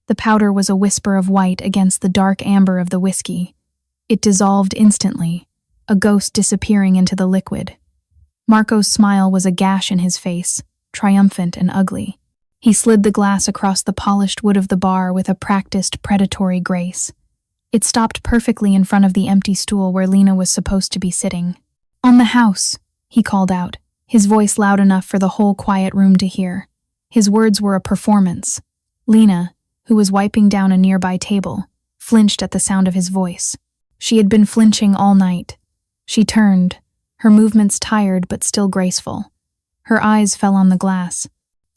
The powder was a whisper of white against the dark amber of the whiskey. It dissolved instantly, a ghost disappearing into the liquid. Marco's smile was a gash in his face, triumphant and ugly. He slid the glass across the polished wood of the bar with a practiced, predatory grace. It stopped perfectly in front of the empty stool where Lena was supposed to be sitting. "On the house," he called out, his voice loud enough for the whole quiet room to hear. His words were a performance. Lena, who was wiping down a nearby table, flinched at the sound of his voice. She had been flinching all night. She turned, her movements tired but still graceful. Her eyes fell on the glass.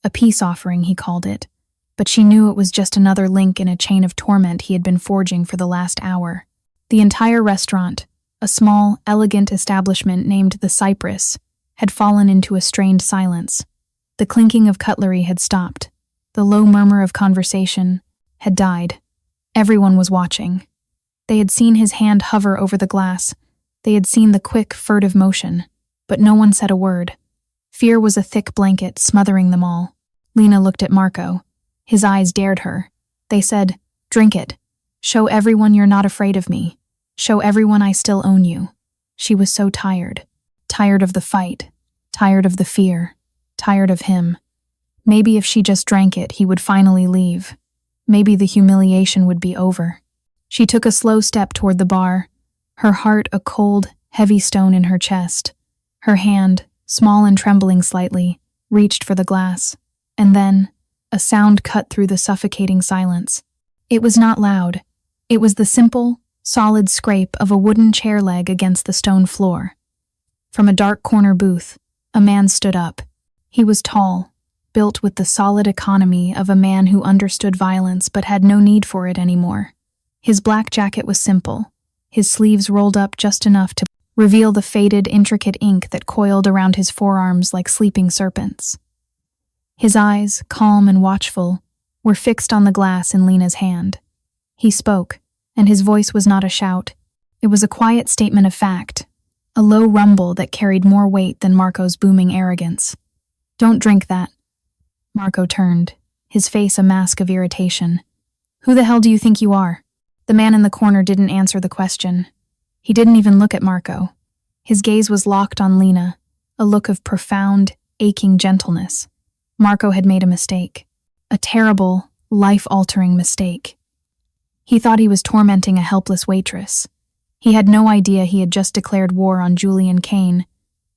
A peace offering, he called it, but she knew it was just another link in a chain of torment he had been forging for the last hour. The entire restaurant, a small, elegant establishment named the Cypress, had fallen into a strained silence. The clinking of cutlery had stopped. The low murmur of conversation had died. Everyone was watching. They had seen his hand hover over the glass. They had seen the quick, furtive motion, but no one said a word. Fear was a thick blanket smothering them all. Lena looked at Marco. His eyes dared her. They said, "Drink it. Show everyone you're not afraid of me. Show everyone I still own you." She was so tired. Tired of the fight. Tired of the fear. Tired of him. Maybe if she just drank it, he would finally leave. Maybe the humiliation would be over. She took a slow step toward the bar, her heart a cold, heavy stone in her chest. Her hand, small and trembling slightly, reached for the glass. And then, a sound cut through the suffocating silence. It was not loud. It was the simple, solid scrape of a wooden chair leg against the stone floor. From a dark corner booth, a man stood up. He was tall, built with the solid economy of a man who understood violence but had no need for it anymore. His black jacket was simple, his sleeves rolled up just enough to reveal the faded, intricate ink that coiled around his forearms like sleeping serpents. His eyes, calm and watchful, were fixed on the glass in Lena's hand. He spoke, and his voice was not a shout. It was a quiet statement of fact, a low rumble that carried more weight than Marco's booming arrogance. "Don't drink that." Marco turned, his face a mask of irritation. "Who the hell do you think you are?" The man in the corner didn't answer the question. He didn't even look at Marco. His gaze was locked on Lena, a look of profound, aching gentleness. Marco had made a mistake. A terrible, life-altering mistake. He thought he was tormenting a helpless waitress. He had no idea he had just declared war on Julian Kane,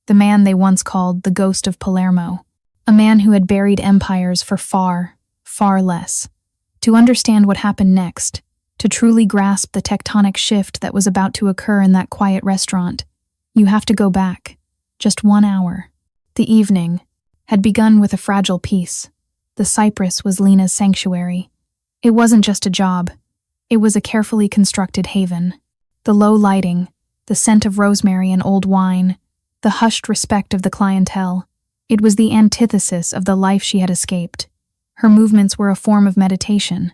the man they once called the Ghost of Palermo, a man who had buried empires for far, far less. To understand what happened next, to truly grasp the tectonic shift that was about to occur in that quiet restaurant, you have to go back, just 1 hour. The evening had begun with a fragile peace. The Cypress was Lena's sanctuary. It wasn't just a job. It was a carefully constructed haven. The low lighting, the scent of rosemary and old wine, the hushed respect of the clientele. It was the antithesis of the life she had escaped. Her movements were a form of meditation.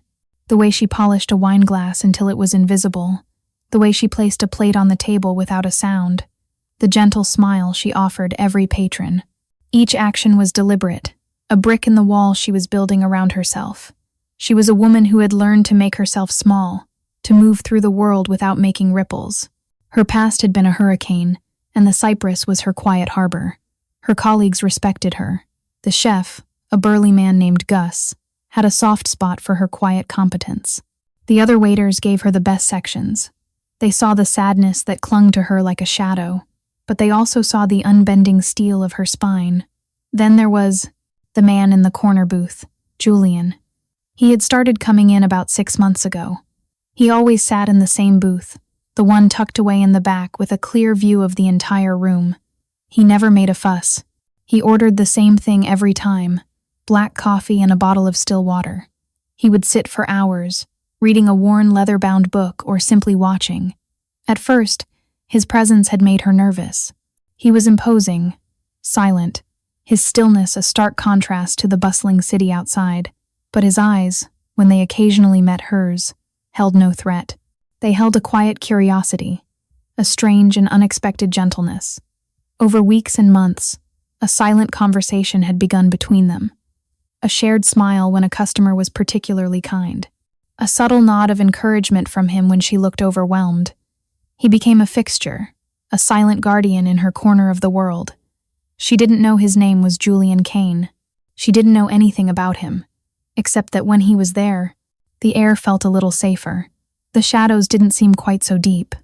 The way she polished a wine glass until it was invisible. The way she placed a plate on the table without a sound. The gentle smile she offered every patron. Each action was deliberate, a brick in the wall she was building around herself. She was a woman who had learned to make herself small, to move through the world without making ripples. Her past had been a hurricane, and the Cypress was her quiet harbor. Her colleagues respected her. The chef, a burly man named Gus, had a soft spot for her quiet competence. The other waiters gave her the best sections. They saw the sadness that clung to her like a shadow, but they also saw the unbending steel of her spine. Then there was the man in the corner booth, Julian. He had started coming in about 6 months ago. He always sat in the same booth, the one tucked away in the back with a clear view of the entire room. He never made a fuss. He ordered the same thing every time, black coffee and a bottle of still water. He would sit for hours, reading a worn leather-bound book or simply watching. At first, his presence had made her nervous. He was imposing, silent, his stillness a stark contrast to the bustling city outside. But his eyes, when they occasionally met hers, held no threat. They held a quiet curiosity, a strange and unexpected gentleness. Over weeks and months, a silent conversation had begun between them. A shared smile when a customer was particularly kind. a subtle nod of encouragement from him when she looked overwhelmed. He became a fixture, a silent guardian in her corner of the world. She didn't know his name was Julian Kane. She didn't know anything about him, except that when he was there, the air felt a little safer. The shadows didn't seem quite so deep.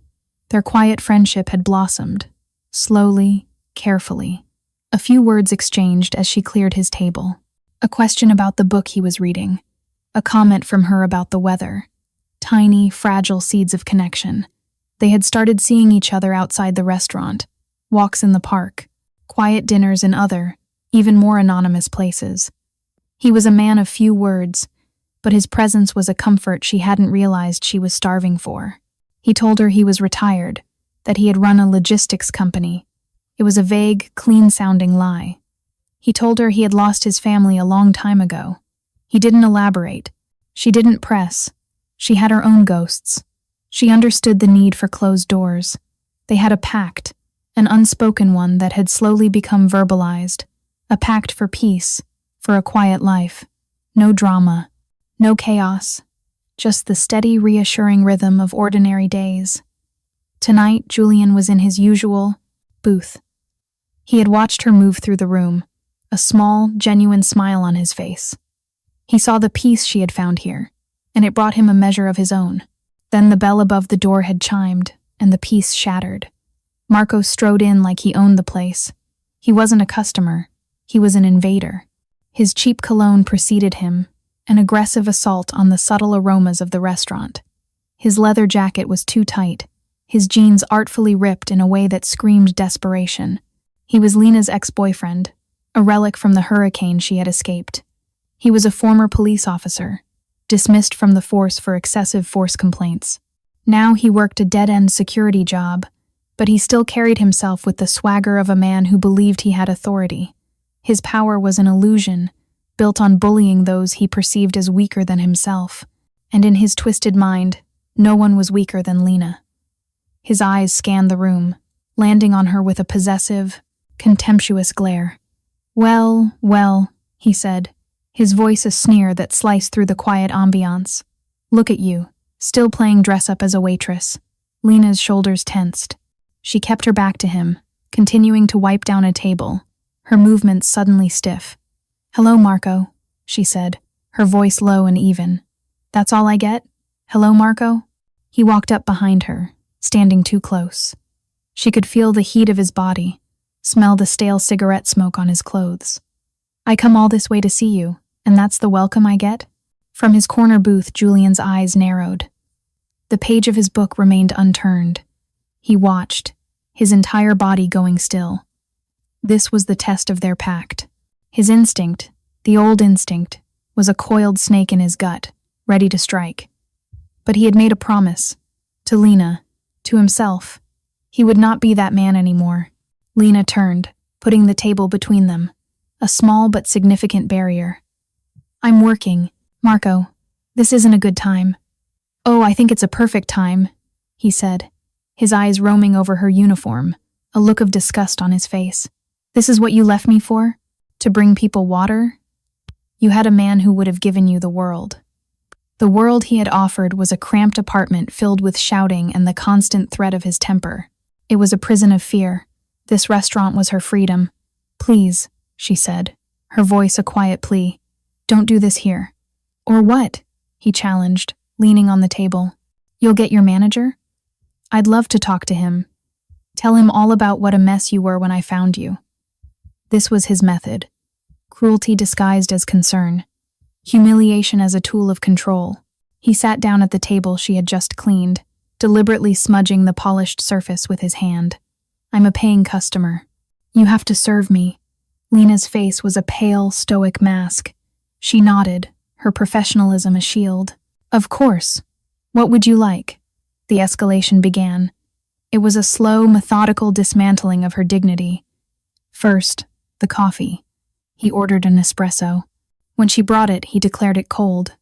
Their quiet friendship had blossomed, slowly, carefully. A few words exchanged as she cleared his table. A question about the book he was reading. A comment from her about the weather. Tiny, fragile seeds of connection. They had started seeing each other outside the restaurant, walks in the park, quiet dinners in other, even more anonymous places. He was a man of few words, but his presence was a comfort she hadn't realized she was starving for. He told her he was retired, that he had run a logistics company. It was a vague, clean-sounding lie. He told her he had lost his family a long time ago. He didn't elaborate. She didn't press. She had her own ghosts. She understood the need for closed doors. They had a pact, an unspoken one that had slowly become verbalized. A pact for peace, for a quiet life. No drama, no chaos, just the steady, reassuring rhythm of ordinary days. Tonight, Julian was in his usual booth. He had watched her move through the room, a small, genuine smile on his face. He saw the peace she had found here, and it brought him a measure of his own. Then the bell above the door had chimed, and the peace shattered. Marco strode in like he owned the place. He wasn't a customer. He was an invader. His cheap cologne preceded him, an aggressive assault on the subtle aromas of the restaurant. His leather jacket was too tight, his jeans artfully ripped in a way that screamed desperation. He was Lena's ex-boyfriend, a relic from the hurricane she had escaped. He was a former police officer, dismissed from the force for excessive force complaints. Now he worked a dead-end security job, but he still carried himself with the swagger of a man who believed he had authority. His power was an illusion, built on bullying those he perceived as weaker than himself, and in his twisted mind, no one was weaker than Lena. His eyes scanned the room, landing on her with a possessive, contemptuous glare. Well, he said, his voice a sneer that sliced through the quiet ambiance. Look at you, still playing dress-up as a waitress. Lena's shoulders tensed. She kept her back to him, continuing to wipe down a table, her movements suddenly stiff. Hello, Marco, she said, her voice low and even. That's all I get? Hello, Marco? He walked up behind her, standing too close. She could feel the heat of his body, smell the stale cigarette smoke on his clothes. I come all this way to see you, and that's the welcome I get? From his corner booth, Julian's eyes narrowed. The page of his book remained unturned. He watched, his entire body going still. This was the test of their pact. His instinct, the old instinct, was a coiled snake in his gut, ready to strike. But he had made a promise. To Lena, to himself. He would not be that man anymore. Lena turned, putting the table between them. A small but significant barrier. I'm working, Marco. This isn't a good time. Oh, I think it's a perfect time, he said, his eyes roaming over her uniform, a look of disgust on his face. This is what you left me for? To bring people water? You had a man who would have given you the world. The world he had offered was a cramped apartment filled with shouting and the constant threat of his temper. It was a prison of fear. This restaurant was her freedom. Please, she said, her voice a quiet plea. Don't do this here. Or what? He challenged, leaning on the table. You'll get your manager? I'd love to talk to him. Tell him all about what a mess you were when I found you. This was his method. Cruelty disguised as concern. Humiliation as a tool of control. He sat down at the table she had just cleaned, deliberately smudging the polished surface with his hand. I'm a paying customer. You have to serve me. Lena's face was a pale, stoic mask. She nodded, her professionalism a shield. Of course. What would you like? The escalation began. It was a slow, methodical dismantling of her dignity. First, the coffee. He ordered an espresso. When she brought it, he declared it cold.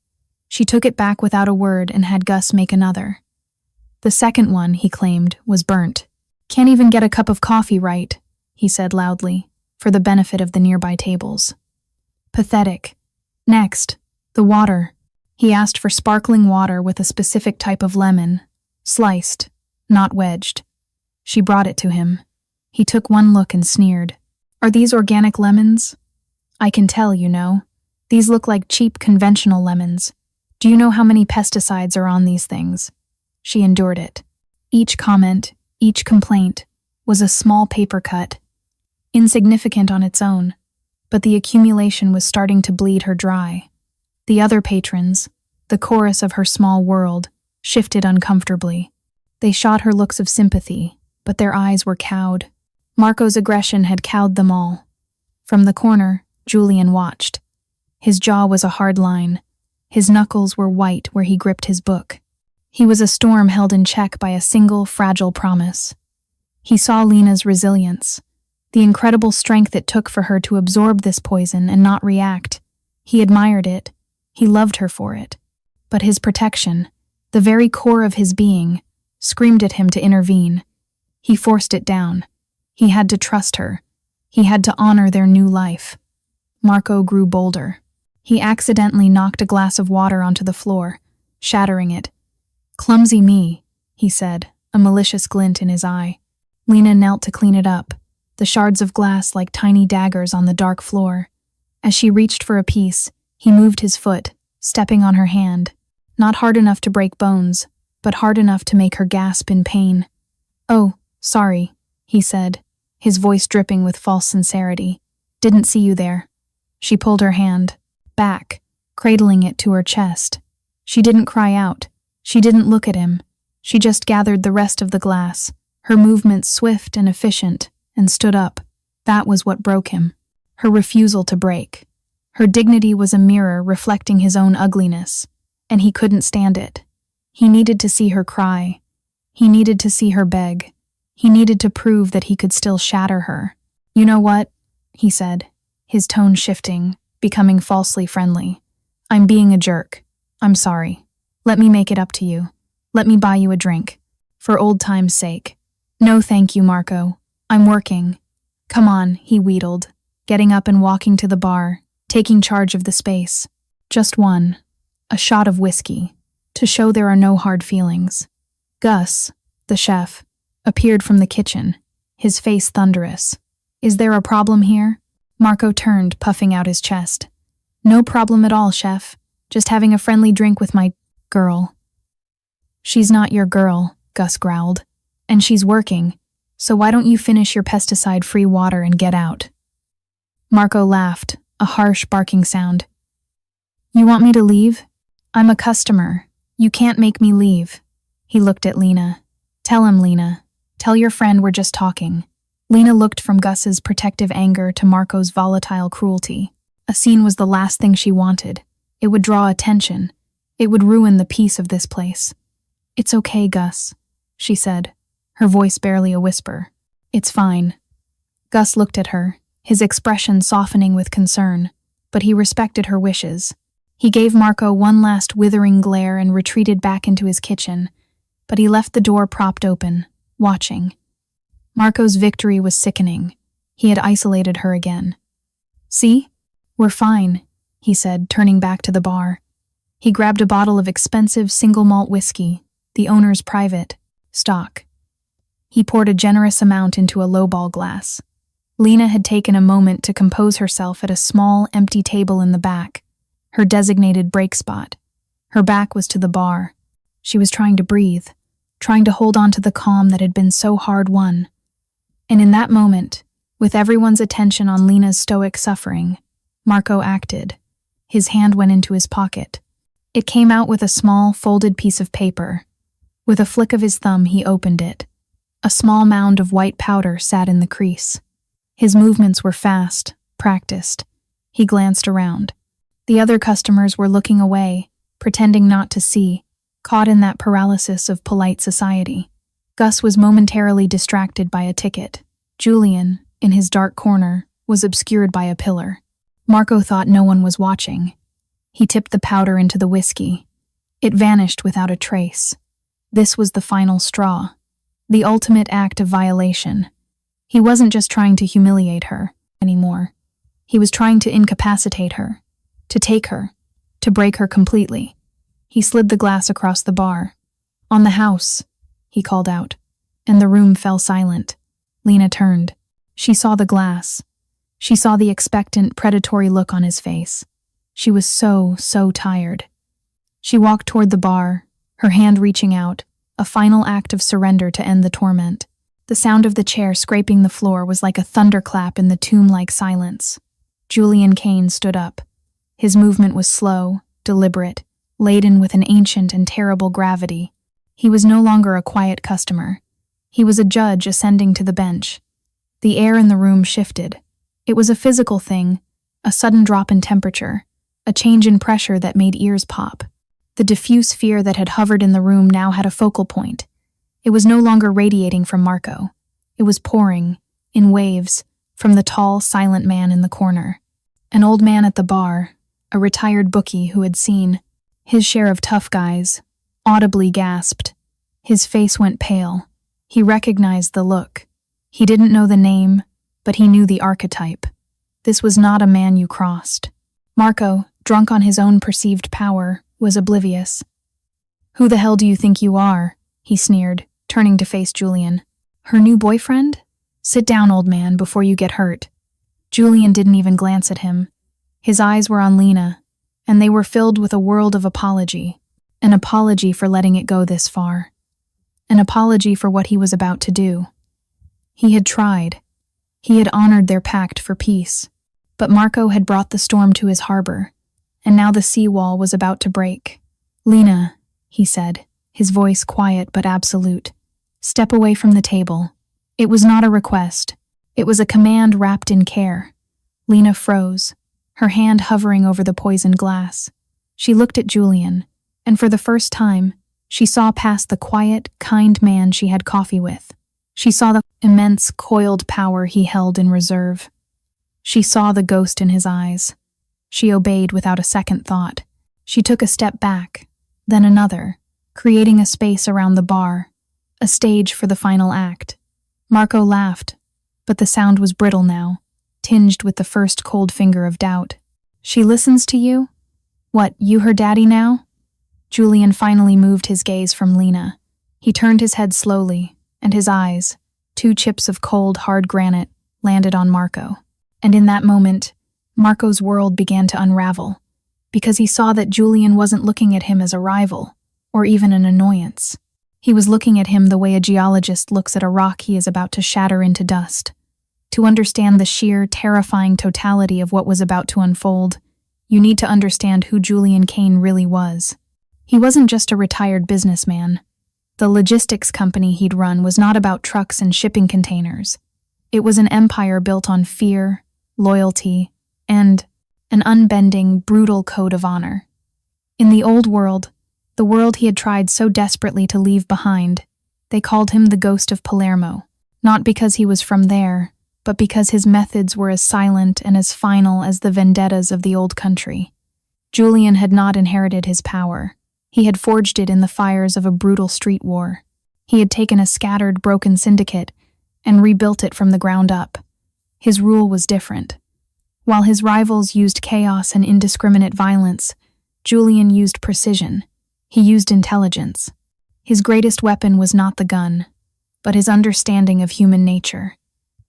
She took it back without a word and had Gus make another. The second one, he claimed, was burnt. Can't even get a cup of coffee right, he said loudly, for the benefit of the nearby tables. Pathetic. Next, the water. He asked for sparkling water with a specific type of lemon, sliced, not wedged. She brought it to him. He took one look and sneered. "Are these organic lemons?" "I can tell, you know. These look like cheap conventional lemons. Do you know how many pesticides are on these things?" She endured it. Each comment, each complaint, was a small paper cut, insignificant on its own, but the accumulation was starting to bleed her dry. The other patrons, the chorus of her small world, shifted uncomfortably. They shot her looks of sympathy, but their eyes were cowed. Marco's aggression had cowed them all. From the corner, Julian watched. His jaw was a hard line. His knuckles were white where he gripped his book. He was a storm held in check by a single, fragile promise. He saw Lena's resilience, the incredible strength it took for her to absorb this poison and not react. He admired it. He loved her for it. But his protection, the very core of his being, screamed at him to intervene. He forced it down. He had to trust her. He had to honor their new life. Marco grew bolder. He accidentally knocked a glass of water onto the floor, shattering it. "Clumsy me," he said, a malicious glint in his eye. Lena knelt to clean it up, the shards of glass like tiny daggers on the dark floor. As she reached for a piece, he moved his foot, stepping on her hand, not hard enough to break bones, but hard enough to make her gasp in pain. "Oh, sorry," he said, his voice dripping with false sincerity. "Didn't see you there." She pulled her hand back, cradling it to her chest. She didn't cry out. She didn't look at him. She just gathered the rest of the glass, her movements swift and efficient, and stood up. That was what broke him. Her refusal to break. Her dignity was a mirror reflecting his own ugliness, and he couldn't stand it. He needed to see her cry. He needed to see her beg. He needed to prove that he could still shatter her. "You know what?" he said, his tone shifting, becoming falsely friendly. "I'm being a jerk. I'm sorry. Let me make it up to you. Let me buy you a drink. For old time's sake." "No thank you, Marco. I'm working." "Come on," he wheedled, getting up and walking to the bar, taking charge of the space. "Just one. A shot of whiskey, to show there are no hard feelings." Gus, the chef, appeared from the kitchen, his face thunderous. "Is there a problem here?" Marco turned, puffing out his chest. "No problem at all, chef. Just having a friendly drink with my girl." "She's not your girl," Gus growled. "And she's working, so why don't you finish your pesticide-free water and get out?" Marco laughed, a harsh barking sound. "You want me to leave? I'm a customer. You can't make me leave." He looked at Lena. "Tell him, Lena. Tell your friend we're just talking." Lena looked from Gus's protective anger to Marco's volatile cruelty. A scene was the last thing she wanted. It would draw attention. It would ruin the peace of this place. "It's okay, Gus," she said, her voice barely a whisper. "It's fine." Gus looked at her, his expression softening with concern, but he respected her wishes. He gave Marco one last withering glare and retreated back into his kitchen, but he left the door propped open, watching. Marco's victory was sickening. He had isolated her again. "See? We're fine," he said, turning back to the bar. He grabbed a bottle of expensive single malt whiskey, the owner's private stock. He poured a generous amount into a lowball glass. Lena had taken a moment to compose herself at a small, empty table in the back, her designated break spot. Her back was to the bar. She was trying to breathe, trying to hold on to the calm that had been so hard-won. And in that moment, with everyone's attention on Lena's stoic suffering, Marco acted. His hand went into his pocket. It came out with a small, folded piece of paper. With a flick of his thumb, he opened it. A small mound of white powder sat in the crease. His movements were fast, practiced. He glanced around. The other customers were looking away, pretending not to see, caught in that paralysis of polite society. Gus was momentarily distracted by a ticket. Julian, in his dark corner, was obscured by a pillar. Marco thought no one was watching. He tipped the powder into the whiskey. It vanished without a trace. This was the final straw. The ultimate act of violation. He wasn't just trying to humiliate her anymore. He was trying to incapacitate her, to take her, to break her completely. He slid the glass across the bar. "On the house," he called out, and the room fell silent. Lena turned. She saw the glass. She saw the expectant, predatory look on his face. She was so tired. She walked toward the bar, her hand reaching out, a final act of surrender to end the torment. The sound of the chair scraping the floor was like a thunderclap in the tomb-like silence. Julian Kane stood up. His movement was slow, deliberate, laden with an ancient and terrible gravity. He was no longer a quiet customer. He was a judge ascending to the bench. The air in the room shifted. It was a physical thing, a sudden drop in temperature, a change in pressure that made ears pop. The diffuse fear that had hovered in the room now had a focal point. It was no longer radiating from Marco. It was pouring, in waves, from the tall, silent man in the corner. An old man at the bar, a retired bookie who had seen his share of tough guys, audibly gasped. His face went pale. He recognized the look. He didn't know the name, but he knew the archetype. This was not a man you crossed. Marco, drunk on his own perceived power, was oblivious. "Who the hell do you think you are?" he sneered, turning to face Julian. "Her new boyfriend? Sit down, old man, before you get hurt." Julian didn't even glance at him. His eyes were on Lena, and they were filled with a world of apology. An apology for letting it go this far. An apology for what he was about to do. He had tried. He had honored their pact for peace. But Marco had brought the storm to his harbor, and now the seawall was about to break. "Lena," he said, his voice quiet but absolute, "step away from the table." It was not a request. It was a command wrapped in care. Lena froze, her hand hovering over the poisoned glass. She looked at Julian, and for the first time, she saw past the quiet, kind man she had coffee with. She saw the immense, coiled power he held in reserve. She saw the ghost in his eyes. She obeyed without a second thought. She took a step back, then another, creating a space around the bar, a stage for the final act. Marco laughed, but the sound was brittle now, tinged with the first cold finger of doubt. "She listens to you? What, you her daddy now?" Julian finally moved his gaze from Lena. He turned his head slowly, and his eyes, two chips of cold, hard granite, landed on Marco. And in that moment, Marco's world began to unravel, because he saw that Julian wasn't looking at him as a rival, or even an annoyance. He was looking at him the way a geologist looks at a rock he is about to shatter into dust. To understand the sheer, terrifying totality of what was about to unfold, you need to understand who Julian Kane really was. He wasn't just a retired businessman. The logistics company he'd run was not about trucks and shipping containers. It was an empire built on fear, loyalty, and an unbending, brutal code of honor. In the old world, the world he had tried so desperately to leave behind, they called him the Ghost of Palermo, not because he was from there, but because his methods were as silent and as final as the vendettas of the old country. Julian had not inherited his power. He had forged it in the fires of a brutal street war. He had taken a scattered, broken syndicate and rebuilt it from the ground up. His rule was different. While his rivals used chaos and indiscriminate violence, Julian used precision. He used intelligence. His greatest weapon was not the gun, but his understanding of human nature.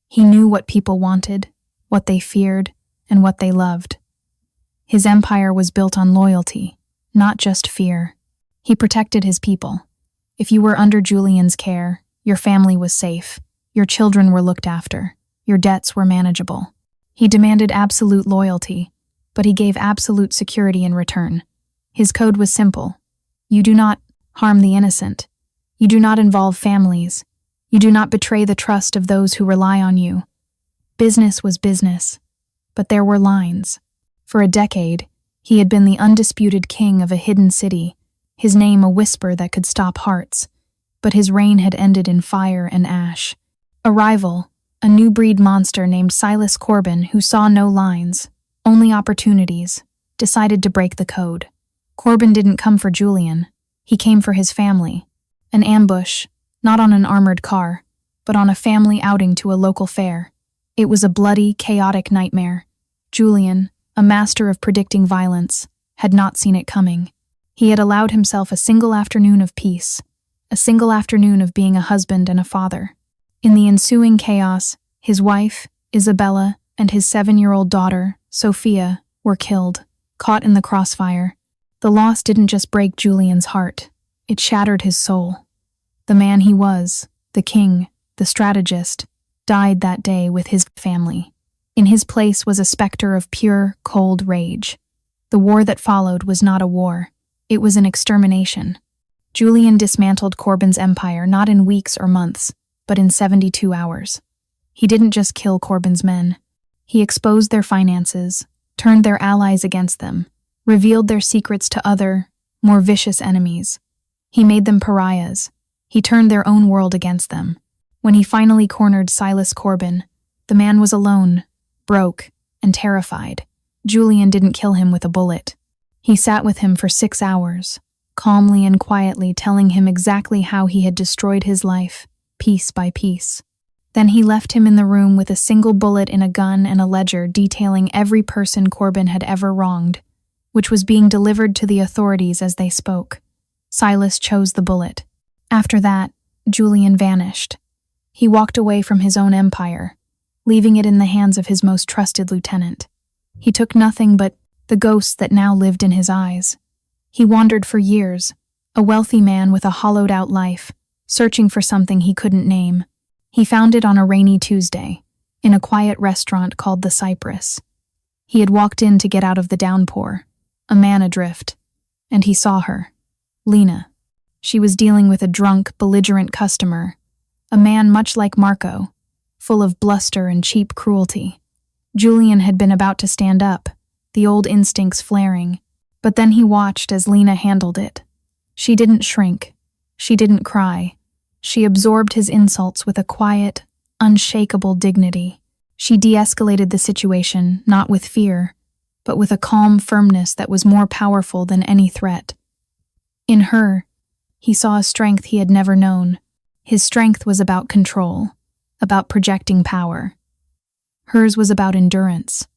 He knew what people wanted, what they feared, and what they loved. His empire was built on loyalty, not just fear. He protected his people. If you were under Julian's care, your family was safe, your children were looked after, your debts were manageable. He demanded absolute loyalty, but he gave absolute security in return. His code was simple. You do not harm the innocent. You do not involve families. You do not betray the trust of those who rely on you. Business was business, but there were lines. For a decade, he had been the undisputed king of a hidden city, his name a whisper that could stop hearts, but his reign had ended in fire and ash. A rival, a new breed monster named Silas Corbin, who saw no lines, only opportunities, decided to break the code. Corbin didn't come for Julian. He came for his family. An ambush, not on an armored car, but on a family outing to a local fair. It was a bloody, chaotic nightmare. Julian, a master of predicting violence, had not seen it coming. He had allowed himself a single afternoon of peace, a single afternoon of being a husband and a father. In the ensuing chaos, his wife, Isabella, and his 7-year-old daughter, Sophia, were killed, caught in the crossfire. The loss didn't just break Julian's heart, it shattered his soul. The man he was, the king, the strategist, died that day with his family. In his place was a specter of pure, cold rage. The war that followed was not a war, it was an extermination. Julian dismantled Corbin's empire not in weeks or months, but in 72 hours. He didn't just kill Corbin's men. He exposed their finances, turned their allies against them, revealed their secrets to other, more vicious enemies. He made them pariahs. He turned their own world against them. When he finally cornered Silas Corbin, the man was alone, broke, and terrified. Julian didn't kill him with a bullet. He sat with him for 6 hours, calmly and quietly telling him exactly how he had destroyed his life, piece by piece. Then he left him in the room with a single bullet in a gun and a ledger detailing every person Corbin had ever wronged, which was being delivered to the authorities as they spoke. Silas chose the bullet. After that, Julian vanished. He walked away from his own empire, leaving it in the hands of his most trusted lieutenant. He took nothing but the ghosts that now lived in his eyes. He wandered for years, a wealthy man with a hollowed-out life, searching for something he couldn't name. He found it on a rainy Tuesday, in a quiet restaurant called the Cypress. He had walked in to get out of the downpour, a man adrift, and he saw her, Lena. She was dealing with a drunk, belligerent customer, a man much like Marco, full of bluster and cheap cruelty. Julian had been about to stand up, the old instincts flaring, but then he watched as Lena handled it. She didn't shrink. She didn't cry. She absorbed his insults with a quiet, unshakable dignity. She de-escalated the situation, not with fear, but with a calm firmness that was more powerful than any threat. In her, he saw a strength he had never known. His strength was about control, about projecting power. Hers was about endurance,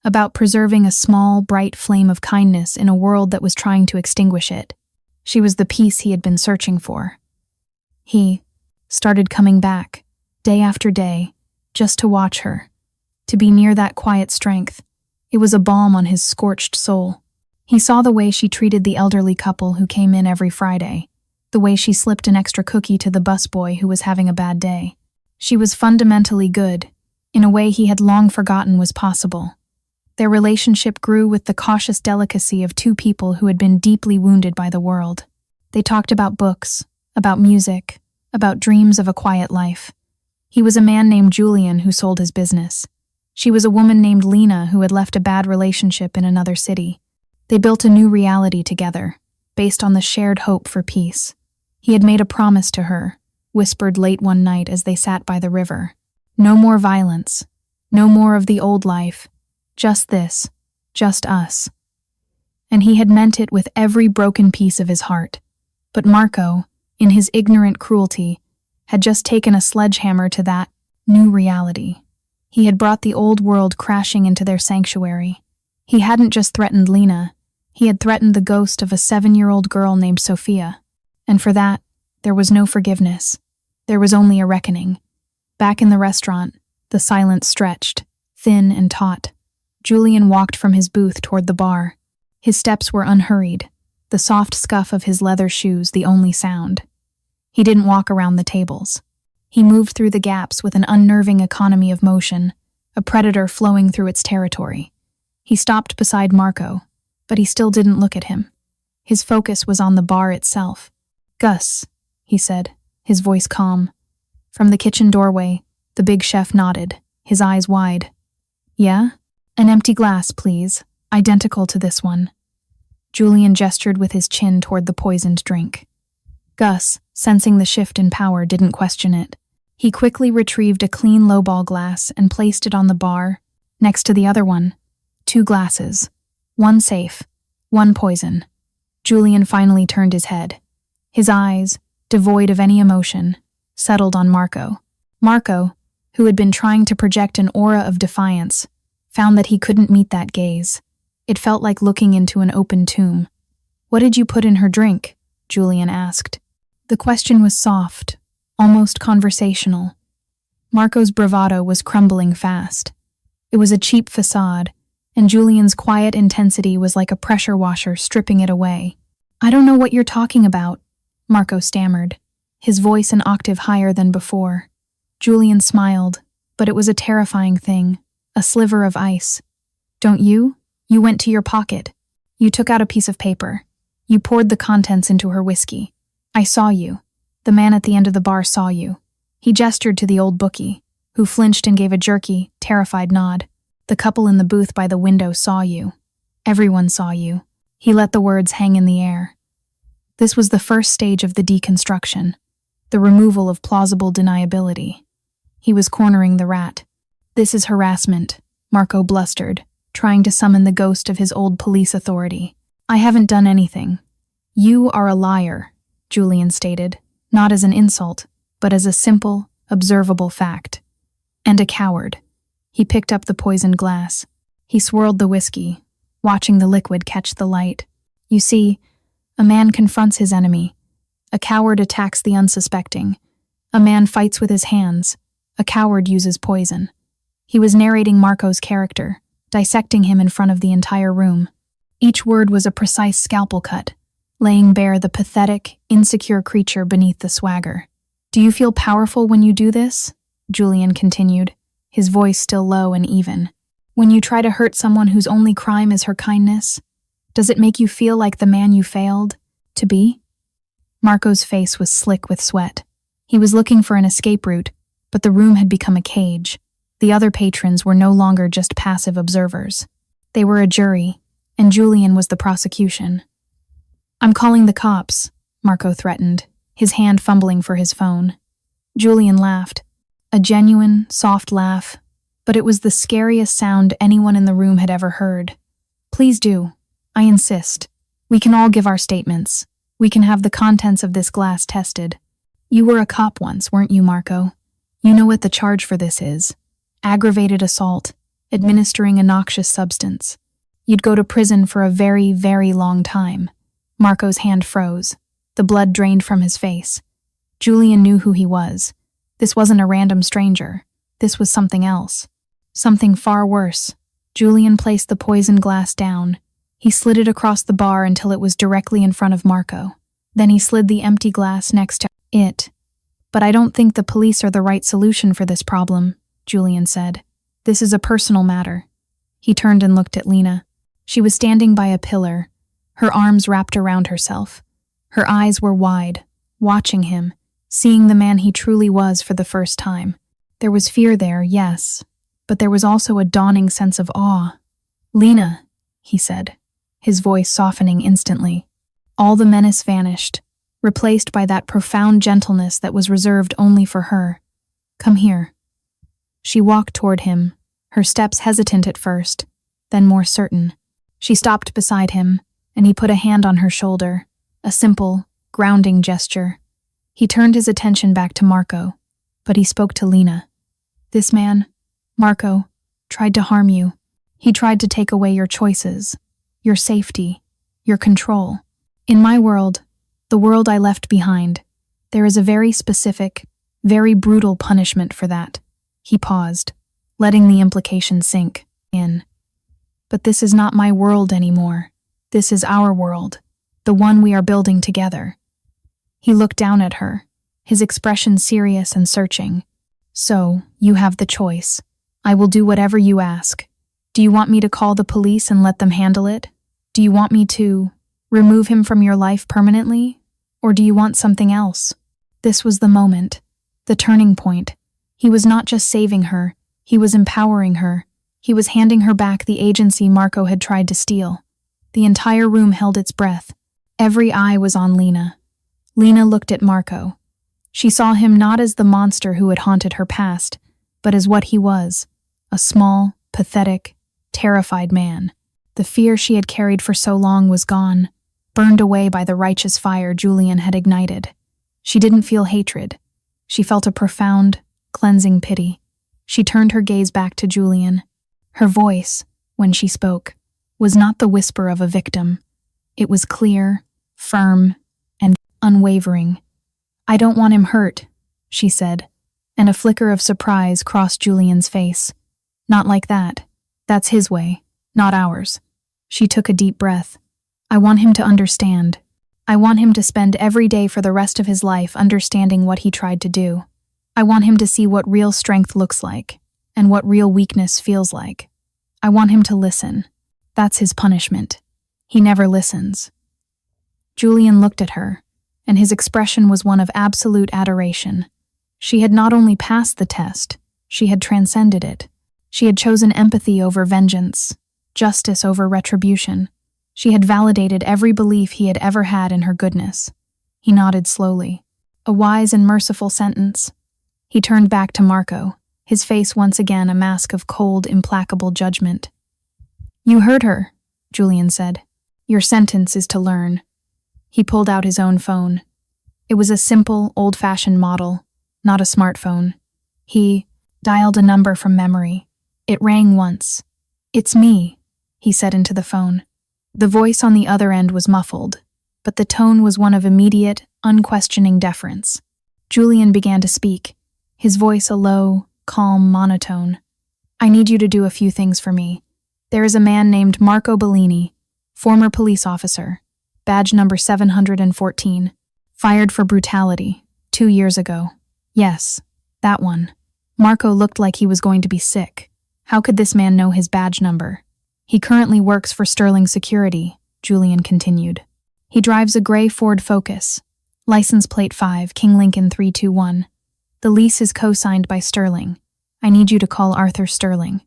about preserving a small, bright flame of kindness in a world that was trying to extinguish it. She was the peace he had been searching for. He started coming back, day after day, just to watch her, to be near that quiet strength. It was a balm on his scorched soul. He saw the way she treated the elderly couple who came in every Friday, the way she slipped an extra cookie to the busboy who was having a bad day. She was fundamentally good, in a way he had long forgotten was possible. Their relationship grew with the cautious delicacy of two people who had been deeply wounded by the world. They talked about books, about music, about dreams of a quiet life. He was a man named Julian who sold his business. She was a woman named Lena who had left a bad relationship in another city. They built a new reality together, based on the shared hope for peace. He had made a promise to her, whispered late one night as they sat by the river. No more violence, no more of the old life, just this, just us. And he had meant it with every broken piece of his heart. But Marco, in his ignorant cruelty, had just taken a sledgehammer to that new reality. He had brought the old world crashing into their sanctuary. He hadn't just threatened Lena, he had threatened the ghost of a 7-year-old girl named Sophia. And for that, there was no forgiveness. There was only a reckoning. Back in the restaurant, the silence stretched, thin and taut. Julian walked from his booth toward the bar. His steps were unhurried, the soft scuff of his leather shoes the only sound. He didn't walk around the tables. He moved through the gaps with an unnerving economy of motion, a predator flowing through its territory. He stopped beside Marco, but he still didn't look at him. His focus was on the bar itself. "Gus," he said, his voice calm. From the kitchen doorway, the big chef nodded, his eyes wide. "Yeah? An empty glass, please, identical to this one." Julian gestured with his chin toward the poisoned drink. Gus, sensing the shift in power, didn't question it. He quickly retrieved a clean lowball glass and placed it on the bar, next to the other one. 2 glasses. One safe, one poison. Julian finally turned his head. His eyes, devoid of any emotion, settled on Marco. Marco, who had been trying to project an aura of defiance, found that he couldn't meet that gaze. It felt like looking into an open tomb. What did you put in her drink? Julian asked. The question was soft, almost conversational. Marco's bravado was crumbling fast. It was a cheap facade, and Julian's quiet intensity was like a pressure washer stripping it away. I don't know what you're talking about, Marco stammered, his voice an octave higher than before. Julian smiled, but it was a terrifying thing, a sliver of ice. Don't you? You went to your pocket. You took out a piece of paper. You poured the contents into her whiskey. I saw you. The man at the end of the bar saw you. He gestured to the old bookie, who flinched and gave a jerky, terrified nod. The couple in the booth by the window saw you. Everyone saw you. He let the words hang in the air. This was the first stage of the deconstruction, the removal of plausible deniability. He was cornering the rat. This is harassment, Marco blustered, trying to summon the ghost of his old police authority. I haven't done anything. You are a liar, Julian stated, not as an insult, but as a simple, observable fact. And a coward. He picked up the poisoned glass. He swirled the whiskey, watching the liquid catch the light. You see, a man confronts his enemy. A coward attacks the unsuspecting. A man fights with his hands. A coward uses poison. He was narrating Marco's character, dissecting him in front of the entire room. Each word was a precise scalpel cut, laying bare the pathetic, insecure creature beneath the swagger. Do you feel powerful when you do this? Julian continued, his voice still low and even. When you try to hurt someone whose only crime is her kindness, does it make you feel like the man you failed to be? Marco's face was slick with sweat. He was looking for an escape route, but the room had become a cage. The other patrons were no longer just passive observers. They were a jury, and Julian was the prosecution. I'm calling the cops, Marco threatened, his hand fumbling for his phone. Julian laughed, a genuine, soft laugh, but it was the scariest sound anyone in the room had ever heard. Please do. I insist. We can all give our statements. We can have the contents of this glass tested. You were a cop once, weren't you, Marco? You know what the charge for this is. Aggravated assault, administering a noxious substance. You'd go to prison for a very, very long time. Marco's hand froze. The blood drained from his face. Julian knew who he was. This wasn't a random stranger. This was something else. Something far worse. Julian placed the poisoned glass down. He slid it across the bar until it was directly in front of Marco. Then he slid the empty glass next to it. But I don't think the police are the right solution for this problem, Julian said. This is a personal matter. He turned and looked at Lena. She was standing by a pillar, her arms wrapped around herself. Her eyes were wide, watching him, seeing the man he truly was for the first time. There was fear there, yes, but there was also a dawning sense of awe. Lena, he said, his voice softening instantly. All the menace vanished, replaced by that profound gentleness that was reserved only for her. Come here. She walked toward him, her steps hesitant at first, then more certain. She stopped beside him, and he put a hand on her shoulder, a simple, grounding gesture. He turned his attention back to Marco, but he spoke to Lena. This man, Marco, tried to harm you. He tried to take away your choices, your safety, your control. In my world, the world I left behind, there is a very specific, very brutal punishment for that. He paused, letting the implication sink in. But this is not my world anymore. This is our world, the one we are building together. He looked down at her, his expression serious and searching. So, you have the choice. I will do whatever you ask. Do you want me to call the police and let them handle it? Do you want me to remove him from your life permanently? Or do you want something else? This was the moment, the turning point. He was not just saving her, he was empowering her. He was handing her back the agency Marco had tried to steal. The entire room held its breath. Every eye was on Lena. Lena looked at Marco. She saw him not as the monster who had haunted her past, but as what he was, a small, pathetic, terrified man. The fear she had carried for so long was gone, burned away by the righteous fire Julian had ignited. She didn't feel hatred. She felt a profound, cleansing pity. She turned her gaze back to Julian. Her voice, when she spoke, was not the whisper of a victim. It was clear, firm, and unwavering. "I don't want him hurt," she said, and a flicker of surprise crossed Julian's face. "Not like that. That's his way, not ours." She took a deep breath. "I want him to understand. I want him to spend every day for the rest of his life understanding what he tried to do. I want him to see what real strength looks like, and what real weakness feels like. I want him to listen. That's his punishment. He never listens." Julian looked at her, and his expression was one of absolute adoration. She had not only passed the test, she had transcended it. She had chosen empathy over vengeance, justice over retribution. She had validated every belief he had ever had in her goodness. He nodded slowly. A wise and merciful sentence. He turned back to Marco, his face once again a mask of cold, implacable judgment. "You heard her," Julian said. "Your sentence is to learn." He pulled out his own phone. It was a simple, old-fashioned model, not a smartphone. He dialed a number from memory. It rang once. "It's me," he said into the phone. The voice on the other end was muffled, but the tone was one of immediate, unquestioning deference. Julian began to speak, his voice a low, calm monotone. "I need you to do a few things for me. There is a man named Marco Bellini, former police officer, badge number 714, fired for brutality, 2 years ago. Yes, that one." Marco looked like he was going to be sick. How could this man know his badge number? "He currently works for Sterling Security," Julian continued. "He drives a gray Ford Focus, license plate 5, King Lincoln 321. The lease is co-signed by Sterling. I need you to call Arthur Sterling.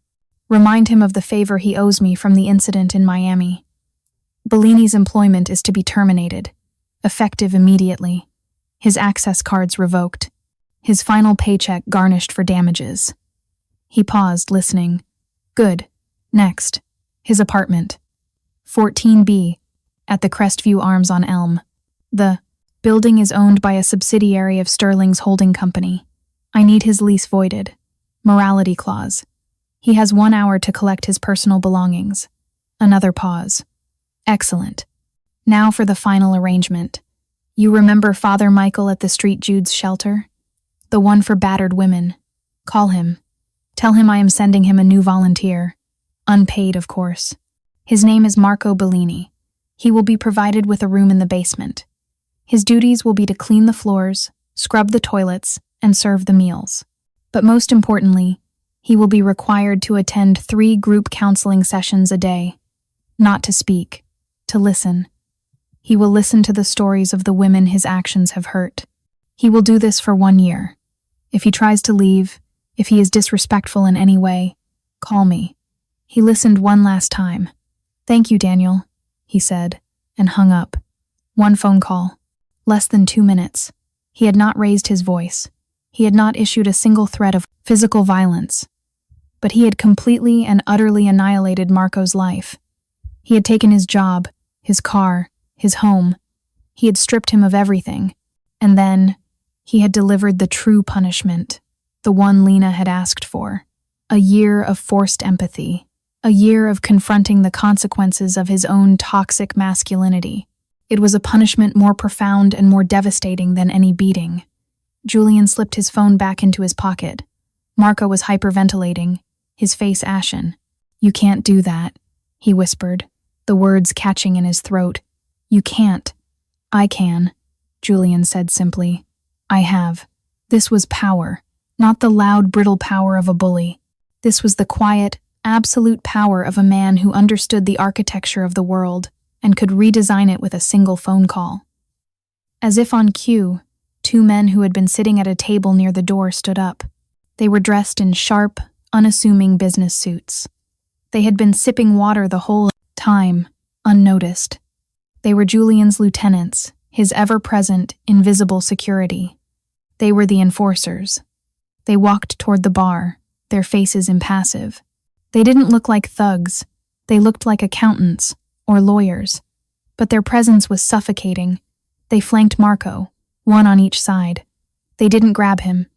Remind him of the favor he owes me from the incident in Miami. Bellini's employment is to be terminated, effective immediately. His access cards revoked. His final paycheck garnished for damages." He paused, listening. "Good. Next. His apartment. 14B, at the Crestview Arms on Elm. The building is owned by a subsidiary of Sterling's holding company. I need his lease voided. Morality clause. He has 1 hour to collect his personal belongings." Another pause. "Excellent. Now for the final arrangement. You remember Father Michael at the St. Jude's shelter? The one for battered women. Call him. Tell him I am sending him a new volunteer. Unpaid, of course. His name is Marco Bellini. He will be provided with a room in the basement. His duties will be to clean the floors, scrub the toilets, and serve the meals. But most importantly, he will be required to attend 3 group counseling sessions a day. Not to speak, to listen. He will listen to the stories of the women his actions have hurt. He will do this for 1 year. If he tries to leave, if he is disrespectful in any way, call me." He listened one last time. "Thank you, Daniel," he said, and hung up. One phone call. Less than 2 minutes. He had not raised his voice. He had not issued a single threat of physical violence. But he had completely and utterly annihilated Marco's life. He had taken his job, his car, his home. He had stripped him of everything. And then, he had delivered the true punishment, the one Lena had asked for. A year of forced empathy. A year of confronting the consequences of his own toxic masculinity. It was a punishment more profound and more devastating than any beating. Julian slipped his phone back into his pocket. Marco was hyperventilating, his face ashen. "You can't do that," he whispered, the words catching in his throat. "You can't." "I can," Julian said simply. "I have." This was power, not the loud, brittle power of a bully. This was the quiet, absolute power of a man who understood the architecture of the world and could redesign it with a single phone call. As if on cue, 2 men who had been sitting at a table near the door stood up. They were dressed in sharp, unassuming business suits. They had been sipping water the whole time, unnoticed. They were Julian's lieutenants, his ever-present, invisible security. They were the enforcers. They walked toward the bar, their faces impassive. They didn't look like thugs. They looked like accountants or lawyers. But their presence was suffocating. They flanked Marco, 1 on each side. They didn't grab him.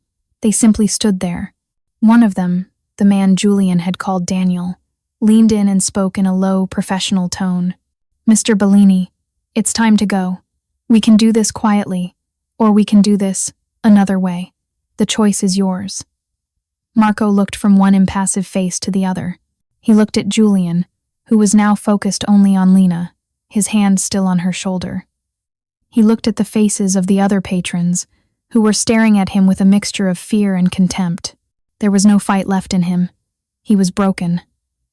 They simply stood there. One of them, the man Julian had called Daniel, leaned in and spoke in a low, professional tone. "Mr. Bellini, It's time to go. We can do this quietly, or we can do this another way. The choice is yours." Marco looked from one impassive face to the other. He looked at Julian, who was now focused only on Lena, his hand still on her shoulder. He looked at the faces of the other patrons, who were staring at him with a mixture of fear and contempt. There was no fight left in him. He was broken.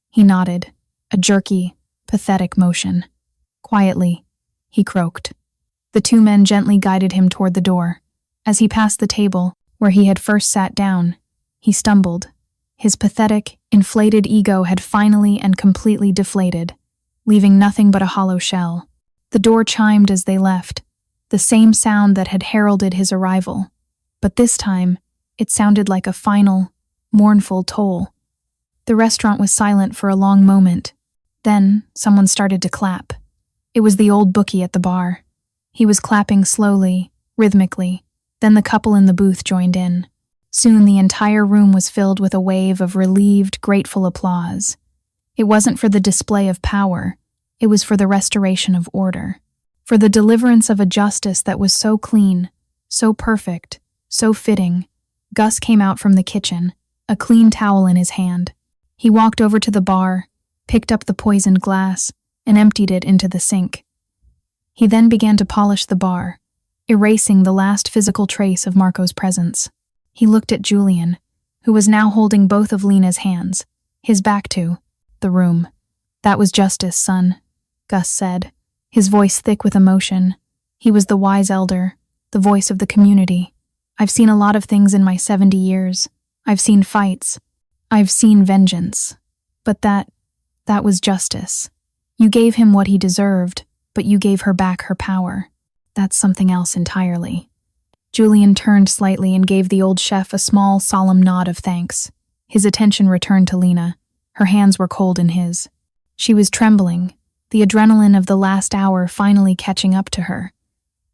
He nodded, a jerky, pathetic motion. Quietly, he croaked. The two men gently guided him toward the door. As he passed the table, where he had first sat down, he stumbled. His pathetic, inflated ego had finally and completely deflated, leaving nothing but a hollow shell. The door chimed as they left, the same sound that had heralded his arrival, but this time it sounded like a final, mournful toll. The restaurant was silent for a long moment. Then someone started to clap. It was the old bookie at the bar. He was clapping slowly, rhythmically. Then the couple in the booth joined in. Soon the entire room was filled with a wave of relieved, grateful applause. It wasn't for the display of power, it was for the restoration of order. For the deliverance of a justice that was so clean, so perfect, so fitting. Gus came out from the kitchen, a clean towel in his hand. He walked over to the bar, picked up the poisoned glass, and emptied it into the sink. He then began to polish the bar, erasing the last physical trace of Marco's presence. He looked at Julian, who was now holding both of Lena's hands, his back to the room. "That was justice, son," Gus said, his voice thick with emotion. He was the wise elder, the voice of the community. "I've seen a lot of things in my 70 years. I've seen fights. I've seen vengeance. But that was justice. You gave him what he deserved, but you gave her back her power. That's something else entirely." Julian turned slightly and gave the old chef a small, solemn nod of thanks. His attention returned to Lena. Her hands were cold in his. She was trembling, the adrenaline of the last hour finally catching up to her.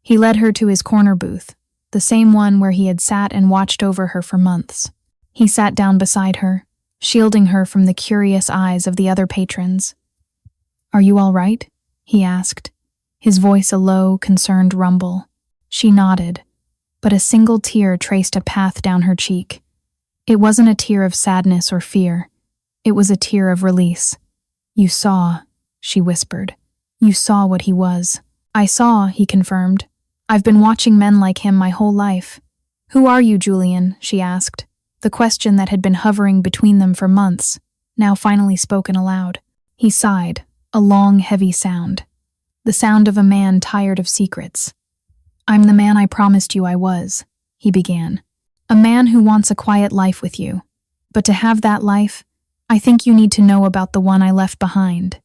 He led her to his corner booth, the same one where he had sat and watched over her for months. He sat down beside her, shielding her from the curious eyes of the other patrons. "Are you all right?" he asked, his voice a low, concerned rumble. She nodded, but a single tear traced a path down her cheek. It wasn't a tear of sadness or fear. It was a tear of release. "You saw," she whispered. "You saw what he was." "I saw," he confirmed. "I've been watching men like him my whole life." "Who are you, Julian?" she asked, the question that had been hovering between them for months, now finally spoken aloud. He sighed, a long, heavy sound. The sound of a man tired of secrets. "I'm the man I promised you I was," he began. "A man who wants a quiet life with you. But to have that life, I think you need to know about the one I left behind."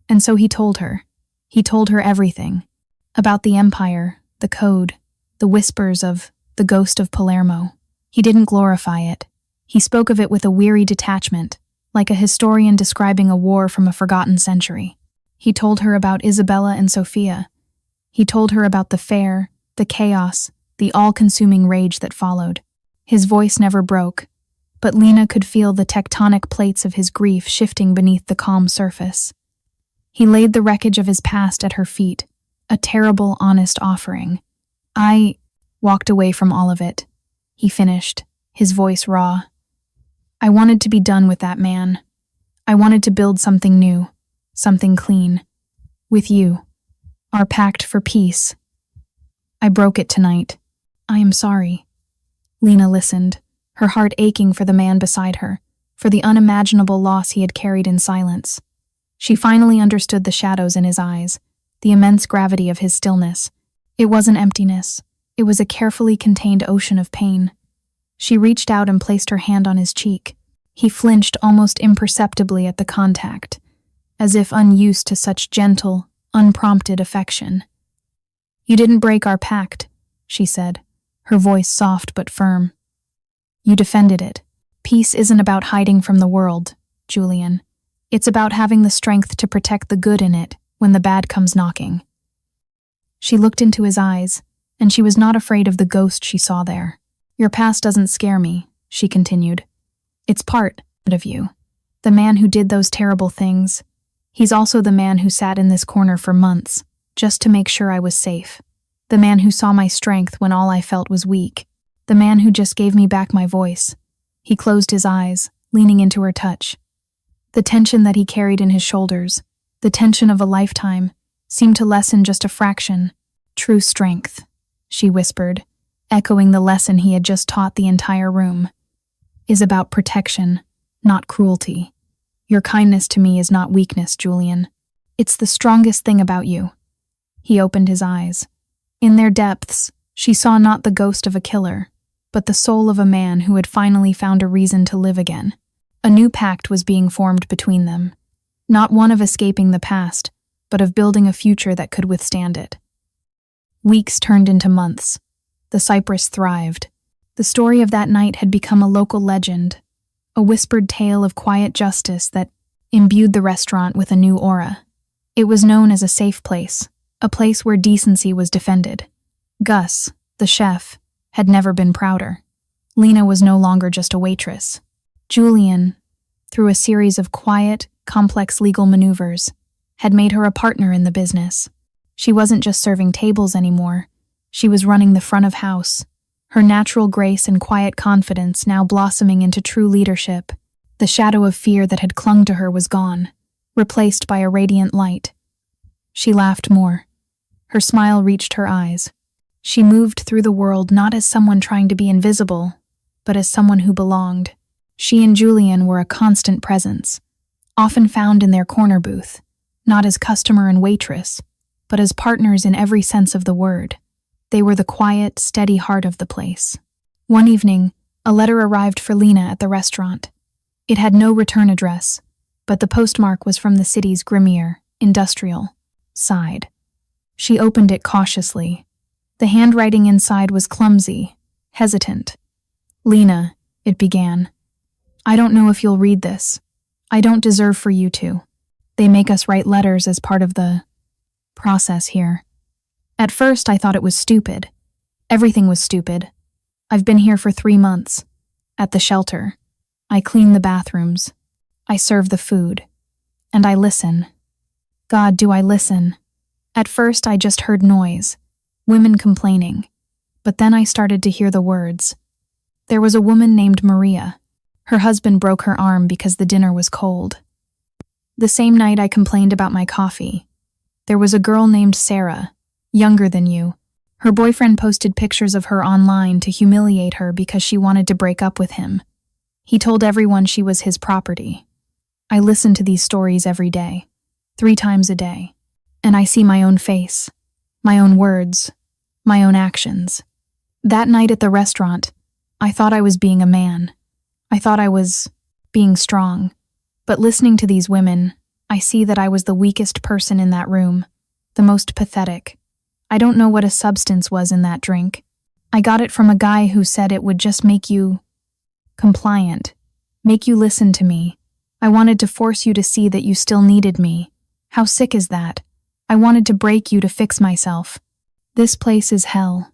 And so he told her. He told her everything. About the Empire, the Code, the whispers of the ghost of Palermo. He didn't glorify it. He spoke of it with a weary detachment, like a historian describing a war from a forgotten century. He told her about Isabella and Sophia. He told her about the fair, the chaos, the all-consuming rage that followed. His voice never broke, but Lena could feel the tectonic plates of his grief shifting beneath the calm surface. He laid the wreckage of his past at her feet, a terrible, honest offering. "I walked away from all of it," he finished, his voice raw. "I wanted to be done with that man. I wanted to build something new, something clean. With you. Our pact for peace. I broke it tonight. I am sorry." Lena listened, her heart aching for the man beside her, for the unimaginable loss he had carried in silence. She finally understood the shadows in his eyes, the immense gravity of his stillness. It wasn't emptiness. It was a carefully contained ocean of pain. She reached out and placed her hand on his cheek. He flinched almost imperceptibly at the contact, as if unused to such gentle, unprompted affection. "You didn't break our pact," she said, her voice soft but firm. "You defended it. Peace isn't about hiding from the world, Julian. It's about having the strength to protect the good in it when the bad comes knocking." She looked into his eyes, and she was not afraid of the ghost she saw there. "Your past doesn't scare me," she continued. "It's part of you. The man who did those terrible things. He's also the man who sat in this corner for months, just to make sure I was safe. The man who saw my strength when all I felt was weak. The man who just gave me back my voice. He closed his eyes, leaning into her touch. The tension that he carried in his shoulders, the tension of a lifetime, seemed to lessen just a fraction. True strength, she whispered, echoing the lesson he had just taught the entire room, is about protection, not cruelty. Your kindness to me is not weakness, Julian. It's the strongest thing about you. He opened his eyes. In their depths, she saw not the ghost of a killer, but the soul of a man who had finally found a reason to live again. A new pact was being formed between them, not one of escaping the past, but of building a future that could withstand it. Weeks turned into months. The Cypress thrived. The story of that night had become a local legend, a whispered tale of quiet justice that imbued the restaurant with a new aura. It was known as a safe place, a place where decency was defended. Gus, the chef, had never been prouder. Lena was no longer just a waitress. Julian, through a series of quiet, complex legal maneuvers, had made her a partner in the business. She wasn't just serving tables anymore. She was running the front of house, her natural grace and quiet confidence now blossoming into true leadership. The shadow of fear that had clung to her was gone, replaced by a radiant light. She laughed more. Her smile reached her eyes. She moved through the world not as someone trying to be invisible, but as someone who belonged. She and Julian were a constant presence, often found in their corner booth, not as customer and waitress, but as partners in every sense of the word. They were the quiet, steady heart of the place. One evening, a letter arrived for Lena at the restaurant. It had no return address, but the postmark was from the city's grimier, industrial side. She opened it cautiously. The handwriting inside was clumsy, hesitant. Lena, it began. I don't know if you'll read this. I don't deserve for you to. They make us write letters as part of the process here. At first, I thought it was stupid. Everything was stupid. I've been here for 3 months. At the shelter. I clean the bathrooms. I serve the food. And I listen. God, do I listen? At first, I just heard noise. Women complaining. But then I started to hear the words. There was a woman named Maria. Her husband broke her arm because the dinner was cold. The same night I complained about my coffee. There was a girl named Sarah, younger than you. Her boyfriend posted pictures of her online to humiliate her because she wanted to break up with him. He told everyone she was his property. I listen to these stories every day, 3 times a day, and I see my own face, my own words, my own actions. That night at the restaurant, I thought I was being a man. I thought I was being strong. But listening to these women, I see that I was the weakest person in that room, the most pathetic. I don't know what a substance was in that drink. I got it from a guy who said it would just make you compliant, make you listen to me. I wanted to force you to see that you still needed me. How sick is that? I wanted to break you to fix myself. This place is hell.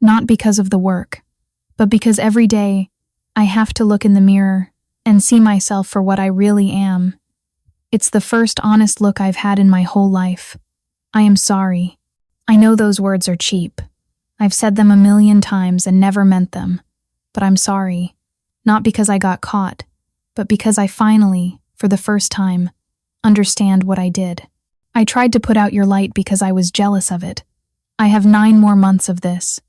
Not because of the work, but because every day I have to look in the mirror and see myself for what I really am. It's the first honest look I've had in my whole life. I am sorry. I know those words are cheap. I've said them 1,000,000 times and never meant them. But I'm sorry. Not because I got caught, but because I finally, for the first time, understand what I did. I tried to put out your light because I was jealous of it. I have 9 more months of this.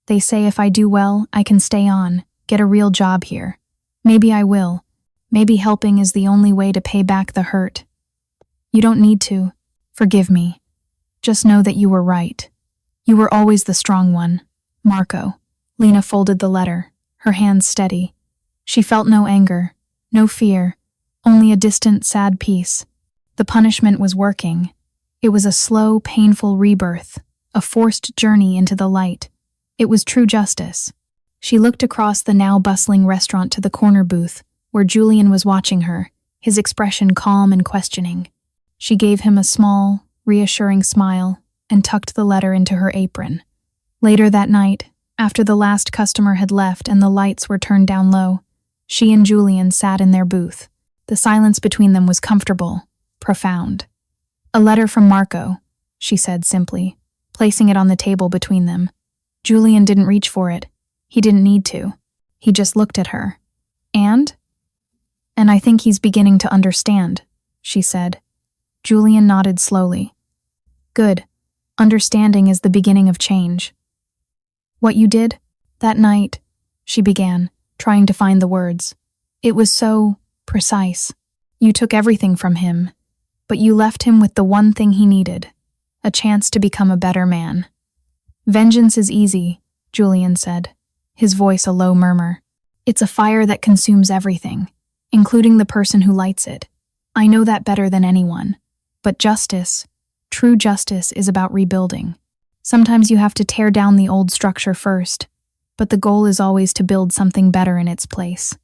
They say if I do well, I can stay on, get a real job here. Maybe I will. Maybe helping is the only way to pay back the hurt. You don't need to. Forgive me. Just know that you were right. You were always the strong one. Marco. Lena folded the letter, her hands steady. She felt no anger, no fear, only a distant, sad peace. The punishment was working. It was a slow, painful rebirth, a forced journey into the light. It was true justice. She looked across the now bustling restaurant to the corner booth, where Julian was watching her, his expression calm and questioning. She gave him a small, reassuring smile and tucked the letter into her apron. Later that night, after the last customer had left and the lights were turned down low, she and Julian sat in their booth. The silence between them was comfortable, profound. A letter from Marco, she said simply, placing it on the table between them. Julian didn't reach for it. He didn't need to. He just looked at her. And I think he's beginning to understand, she said. Julian nodded slowly. Good. Understanding is the beginning of change. What you did that night, she began, trying to find the words. It was so precise. You took everything from him, but you left him with the one thing he needed, a chance to become a better man. Vengeance is easy, Julian said, his voice a low murmur. It's a fire that consumes everything, including the person who lights it. I know that better than anyone. But justice, true justice, is about rebuilding. Sometimes you have to tear down the old structure first, but the goal is always to build something better in its place.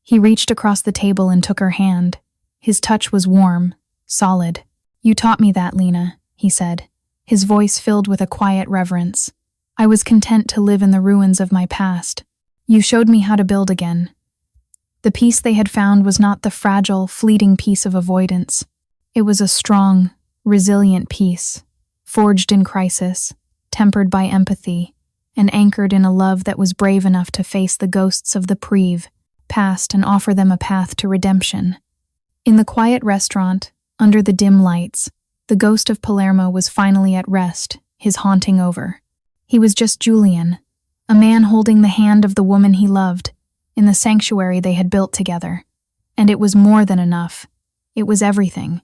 He reached across the table and took her hand. His touch was warm, solid. You taught me that, Lena, he said, his voice filled with a quiet reverence. I was content to live in the ruins of my past. You showed me how to build again. The peace they had found was not the fragile, fleeting peace of avoidance. It was a strong, resilient peace, forged in crisis, tempered by empathy, and anchored in a love that was brave enough to face the ghosts of the past and offer them a path to redemption. In the quiet restaurant, under the dim lights, the ghost of Palermo was finally at rest, his haunting over. He was just Julian, a man holding the hand of the woman he loved, in the sanctuary they had built together. And it was more than enough. It was everything.